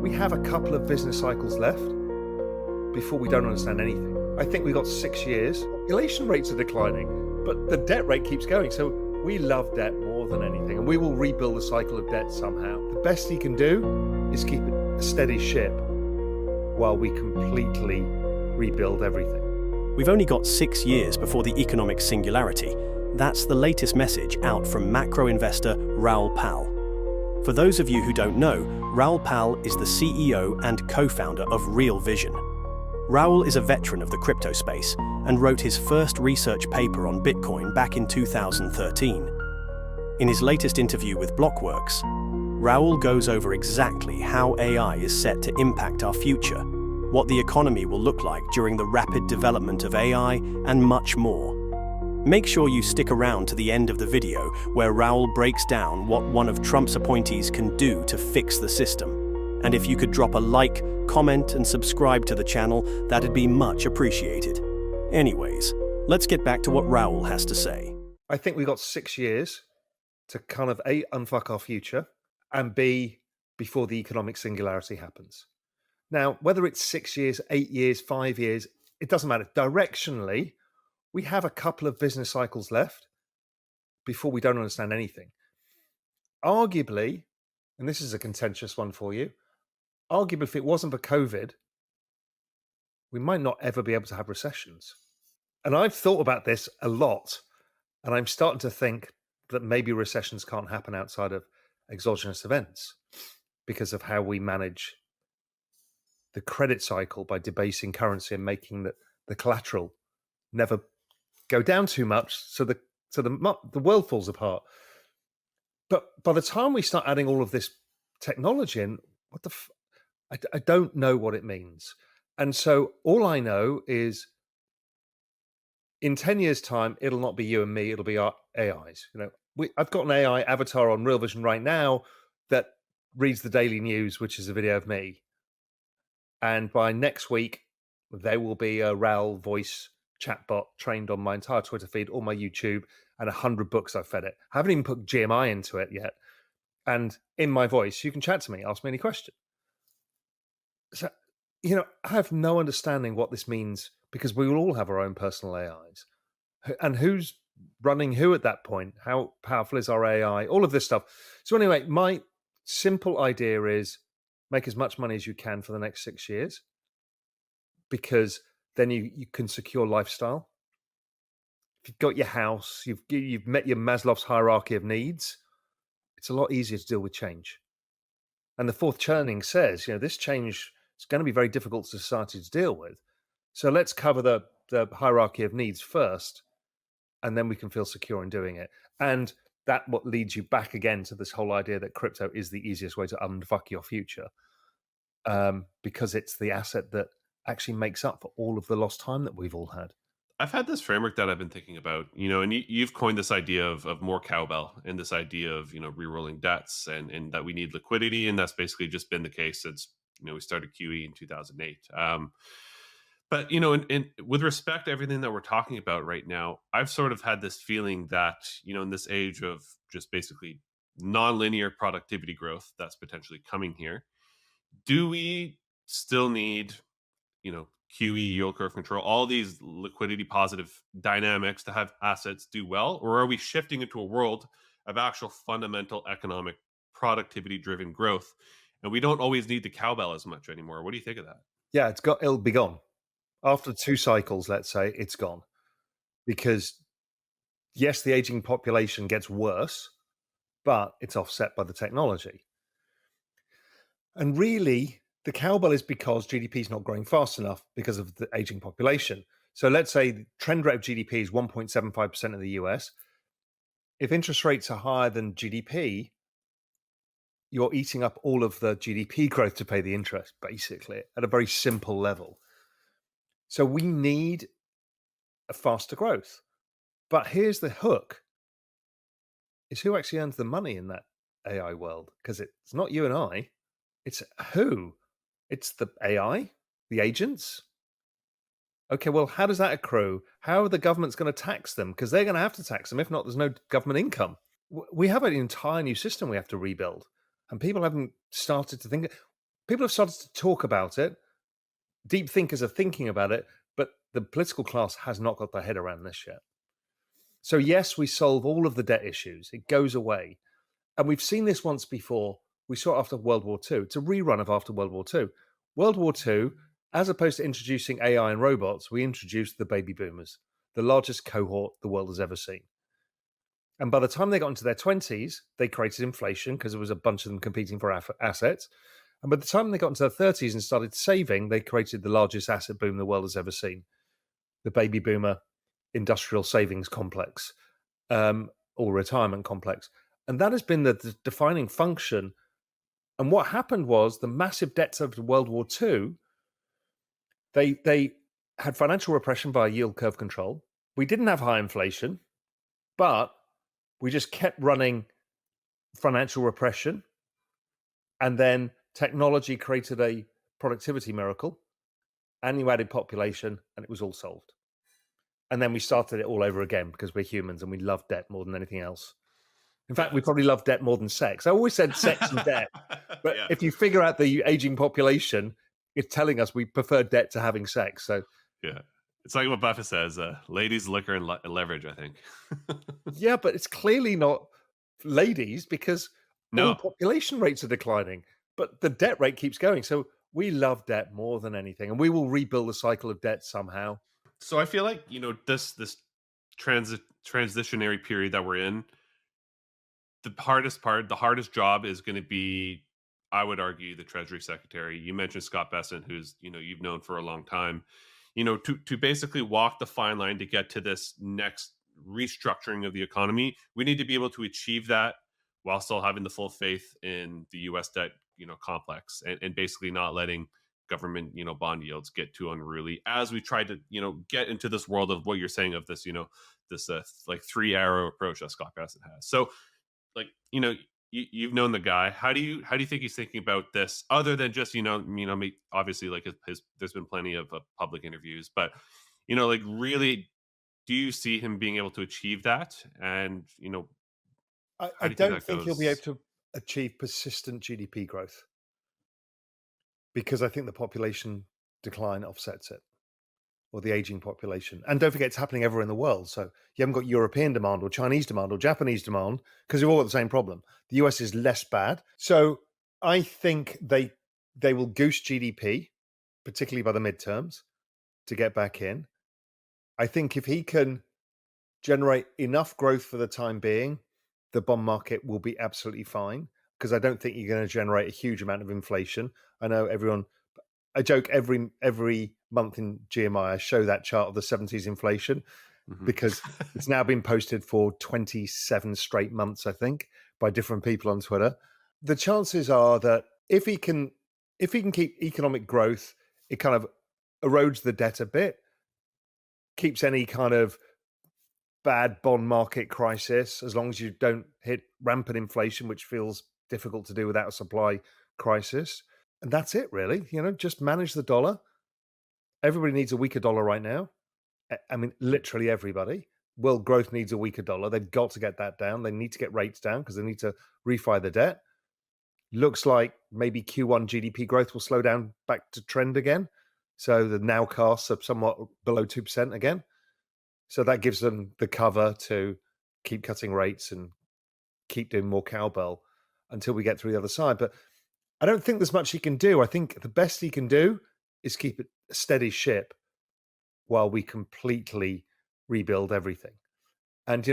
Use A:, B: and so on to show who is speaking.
A: We have a couple of business cycles left before we don't understand anything. I think we got 6 years. Population rates are declining, but the debt rate keeps going. So we love debt more than anything, and we will rebuild the cycle of debt somehow. The best he can do is keep it a steady ship while we completely rebuild everything.
B: We've only got 6 years before the economic singularity. That's the latest message out from macro investor Raoul Pal. For those of you who don't know, Raoul Pal is the CEO and co-founder of Real Vision. Raoul is a veteran of the crypto space and wrote his first research paper on Bitcoin back in 2013. In his latest interview with BlockWorks, Raoul goes over exactly how AI is set to impact our future, what the economy will look like during the rapid development of AI, and much more. Make sure you stick around to the end of the video where Raoul breaks down what one of Trump's appointees can do to fix the system. And if you could drop a like, comment, and subscribe to the channel, that'd be much appreciated. Anyways, let's get back to what Raoul has to say.
A: I think we got 6 years to kind of A, unfuck our future, and B, before the economic singularity happens. Now, whether it's 6 years, 8 years, 5 years, it doesn't matter. Directionally, we have a couple of business cycles left before we don't understand anything. Arguably, and this is a contentious one for you, arguably if it wasn't for COVID, we might not ever be able to have recessions. And I've thought about this a lot, and I'm starting to think that maybe recessions can't happen outside of exogenous events because of how we manage the credit cycle by debasing currency and making the collateral never go down too much, so the world falls apart. But by the time we start adding all of this technology in, I don't know what it means. And so all I know is in 10 years' time, it'll not be you and me, it'll be our AIs. I've got an AI avatar on Real Vision right now that reads the daily news, which is a video of me. And by next week, there will be a Raoul voice chatbot trained on my entire Twitter feed, all my YouTube, and 100 books I've fed it. I haven't even put GMI into it yet. And in my voice, you can chat to me, ask me any question. So, I have no understanding what this means because we will all have our own personal AIs. And who's running who at that point? How powerful is our AI? All of this stuff. So anyway, my simple idea is make as much money as you can for the next 6 years, because then you can secure lifestyle. If you've got your house, you've met your Maslow's hierarchy of needs, it's a lot easier to deal with change. And the fourth churning says, this change is going to be very difficult for society to deal with. So let's cover the hierarchy of needs first, and then we can feel secure in doing it. And that what leads you back again to this whole idea that crypto is the easiest way to unfuck your future, because it's the asset that actually makes up for all of the lost time that we've all had.
C: I've had this framework that I've been thinking about, and you've coined this idea of more cowbell and this idea of, re-rolling debts and that we need liquidity. And that's basically just been the case since, we started QE in 2008. But, with respect to everything that we're talking about right now, I've sort of had this feeling that, in this age of just basically nonlinear productivity growth that's potentially coming here, do we still need, QE, yield curve control, all these liquidity positive dynamics to have assets do well? Or are we shifting into a world of actual fundamental economic productivity driven growth? And we don't always need the cowbell as much anymore. What do you think of that?
A: Yeah, it'll be gone. After 2 cycles, let's say, it's gone. Because yes, the aging population gets worse, but it's offset by the technology. And really, the cowbell is because GDP is not growing fast enough because of the aging population. So let's say the trend rate of GDP is 1.75% in the US. If interest rates are higher than GDP, you're eating up all of the GDP growth to pay the interest, basically, at a very simple level. So we need a faster growth. But here's the hook, is who actually earns the money in that AI world? Because it's not you and I, it's who? It's the AI, the agents. Okay, well, how does that accrue? How are the governments going to tax them? Because they're going to have to tax them. If not, there's no government income. We have an entire new system we have to rebuild. And people haven't started to think. people have started to talk about it. Deep thinkers are thinking about it, but the political class has not got their head around this yet. So yes, we solve all of the debt issues. It goes away. And we've seen this once before. We saw it after World War II. It's a rerun of after World War II. World War II, as opposed to introducing AI and robots, we introduced the baby boomers, the largest cohort the world has ever seen. And by the time they got into their 20s, they created inflation because there was a bunch of them competing for assets. And by the time they got into their 30s and started saving, they created the largest asset boom the world has ever seen, the baby boomer industrial savings complex, or retirement complex. And that has been the defining function. And what happened was the massive debts of World War II, they had financial repression via yield curve control. We didn't have high inflation, but we just kept running financial repression. And then technology created a productivity miracle, and you added population, and it was all solved. And then we started it all over again because we're humans and we love debt more than anything else. In fact, we probably love debt more than sex. I always said sex and debt, but if you figure out the aging population, it's telling us we prefer debt to having sex. So
C: yeah, it's like what Buffett says: ladies, liquor, and leverage. I think.
A: yeah, but it's clearly not ladies because all
C: No.
A: population rates are declining, but the debt rate keeps going. So we love debt more than anything, and we will rebuild the cycle of debt somehow.
C: So I feel like this transitionary period that we're in, the hardest job is going to be, I would argue, the Treasury Secretary. You mentioned Scott Bessent, who's you've known for a long time. To basically walk the fine line to get to this next restructuring of the economy, we need to be able to achieve that while still having the full faith in the U.S. debt complex, and basically not letting government bond yields get too unruly as we try to get into this world of what you're saying of this this like 3 arrow approach that Scott Bessent has. So like you've known the guy. How do you think he's thinking about this, other than just obviously like his there's been plenty of public interviews, but like really, do you see him being able to achieve that? And
A: I don't think he'll be able to achieve persistent GDP growth because I think the population decline offsets it, or the aging population. And don't forget, it's happening everywhere in the world. So you haven't got European demand or Chinese demand or Japanese demand because you've all got the same problem. The US is less bad. So I think they will goose GDP, particularly by the midterms, to get back in. I think if he can generate enough growth for the time being, the bond market will be absolutely fine, because I don't think you're going to generate a huge amount of inflation. I know I joke every month in GMI, I show that chart of the 70s inflation because it's now been posted for 27 straight months, I think, by different people on Twitter. The chances are that if he can keep economic growth, it kind of erodes the debt a bit, keeps any kind of bad bond market crisis, as long as you don't hit rampant inflation, which feels difficult to do without a supply crisis. And that's it, really. Just manage the dollar. Everybody needs a weaker dollar right now. I mean, literally everybody. World growth needs a weaker dollar. They've got to get that down. They need to get rates down because they need to refi the debt. Looks like maybe Q1 GDP growth will slow down back to trend again. So the nowcasts are somewhat below 2% again. So that gives them the cover to keep cutting rates and keep doing more cowbell until we get through the other side. But I don't think there's much he can do. I think the best he can do is keep it a steady ship while we completely rebuild everything. And,